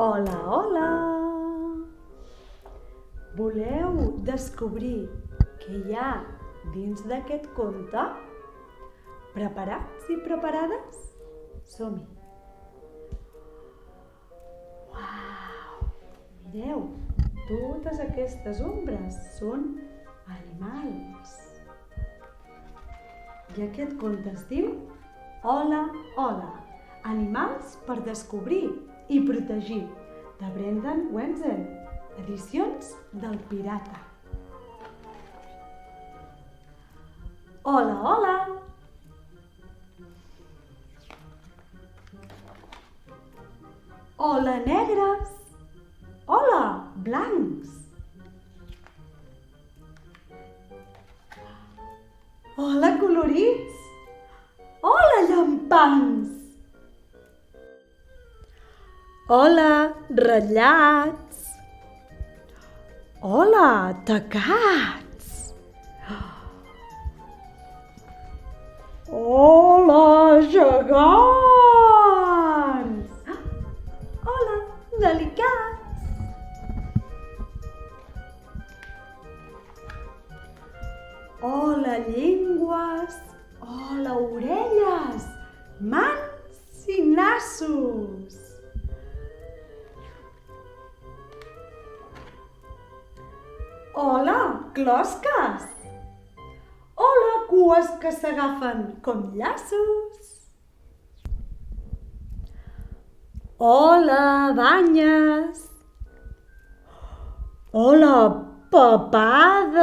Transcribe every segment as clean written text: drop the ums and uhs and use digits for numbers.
Hola, hola! Voleu descobrir què hi ha dins d'aquest conte? Preparats i preparades? Som-hi! Uau! Mireu, totes aquestes ombres són animals. I aquest conte es diu Hola, hola! Animals per descobrir i protegir, de Brendan Wenzel, edicions del Pirata. Hola, hola! Hola, negres! Hola, blancs! Hola, colorits! Hola, llampants! Hola, ratllats! Hola, tacats! Hola, gegants! Hola, delicats! Hola, llengües! Hola, orelles! Mans i nassos! Hola, closques! Hola, cues que s'agafen com llaços! Hola, banyes! Hola, papades!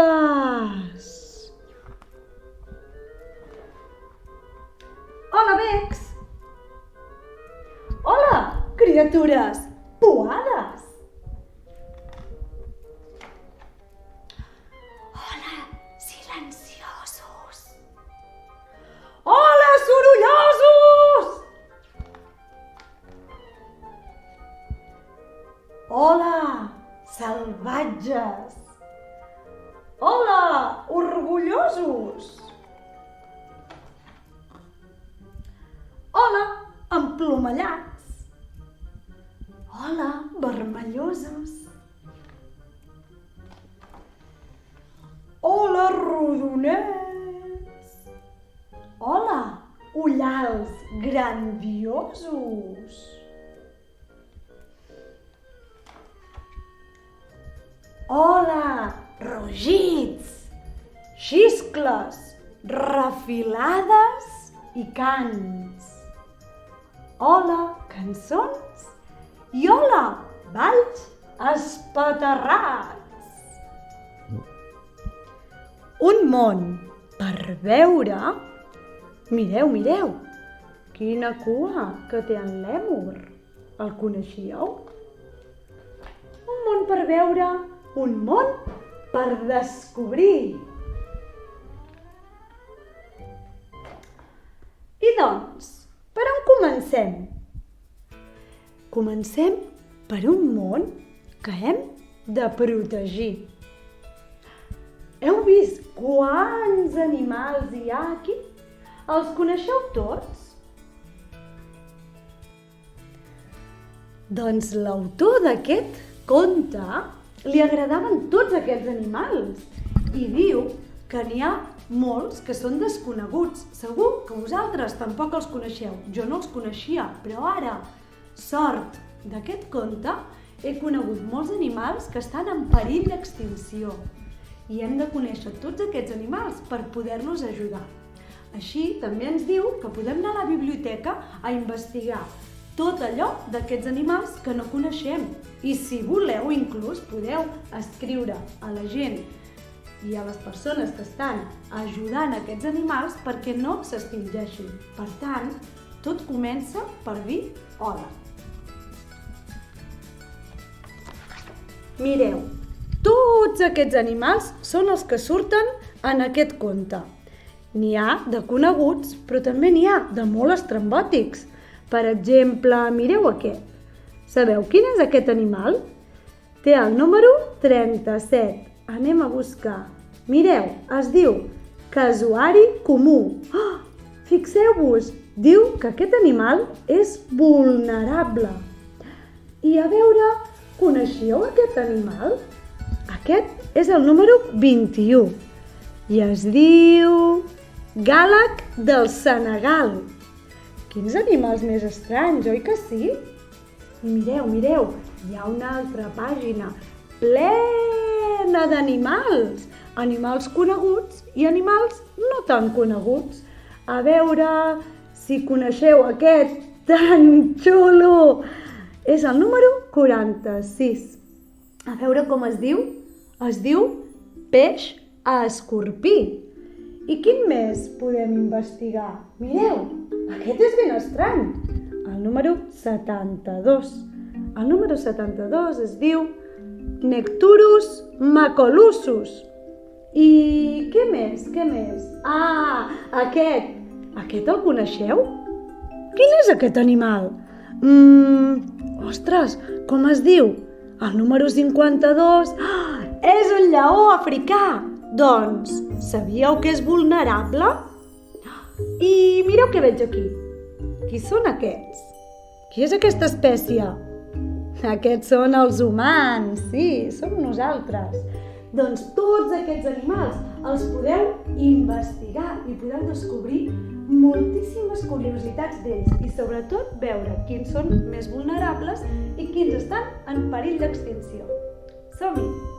Hola, becs! Hola, criatures poades! Silenciosos! Hola, sorollosos! Hola, salvatges! Hola, orgullosos! Hola, emplomallats! Hola, vermellosos! Hola, rodonets! Hola, ullals grandiosos! Hola, rugits, xiscles, refilades i cants! Hola, cançons! I hola, balls espaterrats! Un món per veure... Mireu, mireu! Quina cua que té en lèmur! El coneixíeu? Un món per veure, un món per descobrir! I doncs, per on comencem? Comencem per un món que hem de protegir. Heu vist quants animals hi ha aquí? Els coneixeu tots? Doncs l'autor d'aquest conte li agradaven tots aquests animals i diu que n'hi ha molts que són desconeguts. Segur que vosaltres tampoc els coneixeu. Jo no els coneixia, però ara, sort d'aquest conte, he conegut molts animals que estan en perill d'extinció. I hem de conèixer tots aquests animals per poder-los ajudar. Així, també ens diu que podem anar a la biblioteca a investigar tot allò d'aquests animals que no coneixem. I si voleu, inclús, podeu escriure a la gent i a les persones que estan ajudant aquests animals perquè no s'extingeixin. Per tant, tot comença per dir hola. Mireu, tots aquests animals són els que surten en aquest conte. N'hi ha de coneguts, però també n'hi ha de molt estrambòtics. Per exemple, mireu aquest. Sabeu quin és aquest animal? Té el número 37. Anem a buscar. Mireu, es diu casuari comú. Oh, fixeu-vos, diu que aquest animal és vulnerable. I a veure, coneixíeu aquest animal? Aquest és el número 21 i es diu gàlag del Senegal. Quins animals més estranys, oi que sí? I mireu, hi ha una altra pàgina plena d'animals. Animals coneguts i animals no tan coneguts. A veure si coneixeu aquest tan xulo. És el número 46. A veure com es diu. Es diu peix escorpí. I quin més podem investigar? Mireu, aquest és ben estrany. El número 72. El número 72 es diu Necturus macolussus. I què més? Ah, aquest el coneixeu? Quin és aquest animal? Ostres, com es diu? El número 52 és un lleó africà. Doncs, sabíeu que és vulnerable? I mireu què veig aquí. Qui són aquests? Qui és aquesta espècie? Aquests són els humans, sí, som nosaltres. Doncs tots aquests animals els podeu investigar i podeu descobrir moltíssimes curiositats d'ells i sobretot veure quins són més vulnerables i quins estan en perill d'extinció. Som-hi!